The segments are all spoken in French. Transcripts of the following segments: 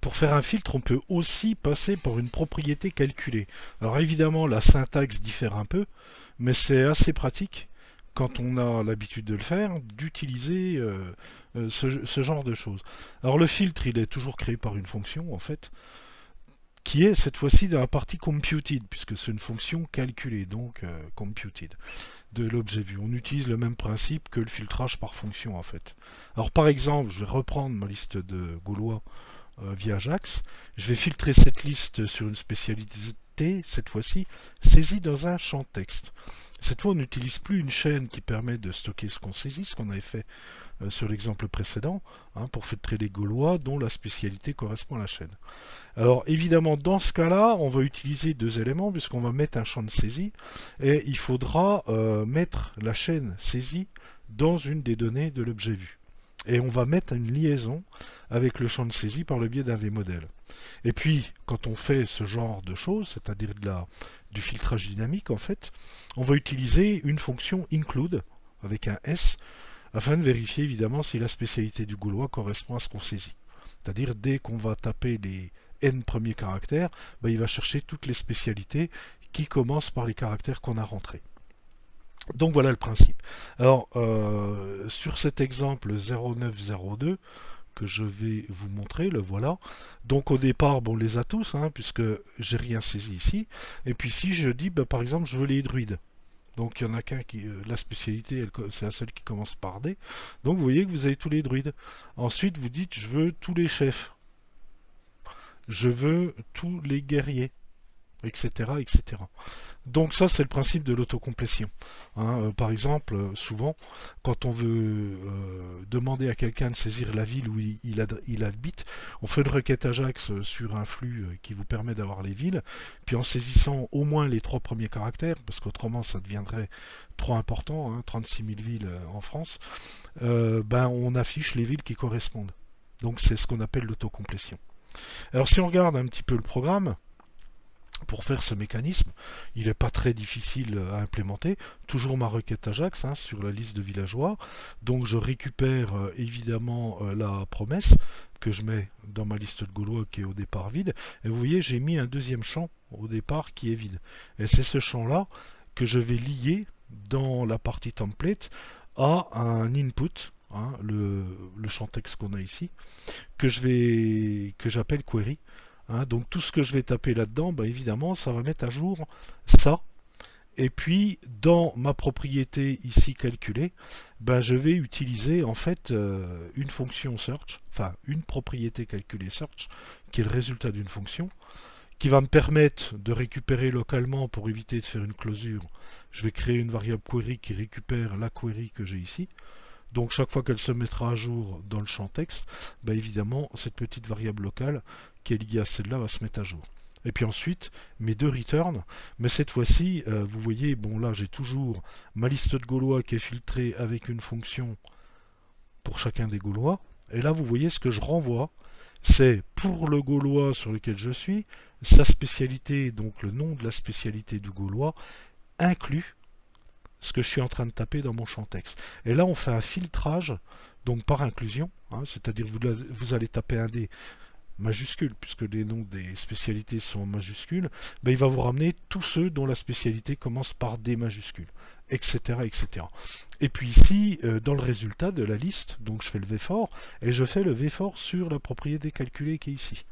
Pour faire un filtre, on peut aussi passer par une propriété calculée. Alors évidemment, la syntaxe diffère un peu, mais c'est assez pratique quand on a l'habitude de le faire, d'utiliser ce genre de choses. Alors le filtre, il est toujours créé par une fonction, en fait, qui est cette fois-ci dans la partie computed, puisque c'est une fonction calculée, donc computed, de l'objet vu. On utilise le même principe que le filtrage par fonction, en fait. Alors par exemple, je vais reprendre ma liste de Gaulois via Ajax. Je vais filtrer cette liste sur une spécialité, cette fois-ci, saisie dans un champ texte. Cette fois, on n'utilise plus une chaîne qui permet de stocker ce qu'on saisit, ce qu'on avait fait sur l'exemple précédent, pour filtrer les Gaulois dont la spécialité correspond à la chaîne. Alors évidemment, dans ce cas-là, on va utiliser deux éléments puisqu'on va mettre un champ de saisie et il faudra mettre la chaîne saisie dans une des données de l'objet vu. Et on va mettre une liaison avec le champ de saisie par le biais d'un vmodel. Et puis, quand on fait ce genre de choses, c'est-à-dire du filtrage dynamique, en fait, on va utiliser une fonction include, avec un S, afin de vérifier évidemment si la spécialité du Gaulois correspond à ce qu'on saisit. C'est-à-dire, dès qu'on va taper les n premiers caractères, il va chercher toutes les spécialités qui commencent par les caractères qu'on a rentrés. Donc voilà le principe. Alors, sur cet exemple 0902, que je vais vous montrer, le voilà. Donc au départ, on les a tous, puisque j'ai rien saisi ici. Et puis si je dis, par exemple, je veux les druides. Donc il y en a qu'un qui, la spécialité, c'est la seule qui commence par D. Donc vous voyez que vous avez tous les druides. Ensuite, vous dites, je veux tous les chefs. Je veux tous les guerriers, etc., etc. Donc ça, c'est le principe de l'autocomplétion. Par exemple, souvent, quand on veut demander à quelqu'un de saisir la ville où il habite, on fait une requête Ajax sur un flux qui vous permet d'avoir les villes, puis en saisissant au moins les trois premiers caractères, parce qu'autrement ça deviendrait trop important, 36 000 villes en France, on affiche les villes qui correspondent. Donc c'est ce qu'on appelle l'autocomplétion. Alors si on regarde un petit peu le programme, pour faire ce mécanisme, il n'est pas très difficile à implémenter. Toujours ma requête Ajax sur la liste de villageois. Donc je récupère évidemment la promesse que je mets dans ma liste de Gaulois qui est au départ vide. Et vous voyez, j'ai mis un deuxième champ au départ qui est vide. Et c'est ce champ-là que je vais lier dans la partie template à un input, le champ texte qu'on a ici, que j'appelle query. Donc tout ce que je vais taper là-dedans, évidemment, ça va mettre à jour ça. Et puis, dans ma propriété ici calculée, je vais utiliser en fait une fonction search, enfin une propriété calculée search, qui est le résultat d'une fonction, qui va me permettre de récupérer localement pour éviter de faire une closure. Je vais créer une variable query qui récupère la query que j'ai ici. Donc chaque fois qu'elle se mettra à jour dans le champ texte, évidemment, cette petite variable locale qui est liée à celle-là va se mettre à jour. Et puis ensuite, mes deux returns, mais cette fois-ci, vous voyez, là j'ai toujours ma liste de Gaulois qui est filtrée avec une fonction pour chacun des Gaulois. Et là, vous voyez ce que je renvoie, c'est pour le Gaulois sur lequel je suis, sa spécialité, donc le nom de la spécialité du Gaulois, inclus ce que je suis en train de taper dans mon champ texte. Et là, on fait un filtrage, donc par inclusion, c'est-à-dire vous allez taper un D majuscule, puisque les noms des spécialités sont en majuscules, il va vous ramener tous ceux dont la spécialité commence par D majuscule, etc., etc. Et puis ici, dans le résultat de la liste, donc je fais le VFOR, et je fais le VFOR sur la propriété calculée qui est ici.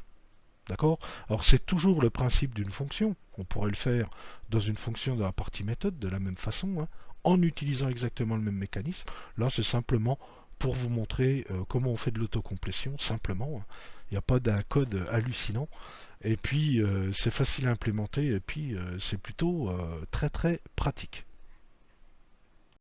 D'accord? Alors c'est toujours le principe d'une fonction. On pourrait le faire dans une fonction de la partie méthode de la même façon, en utilisant exactement le même mécanisme. Là c'est simplement pour vous montrer comment on fait de l'autocomplétion, simplement. Il n'y a pas d'un code hallucinant. Et puis c'est facile à implémenter et puis c'est plutôt très très pratique.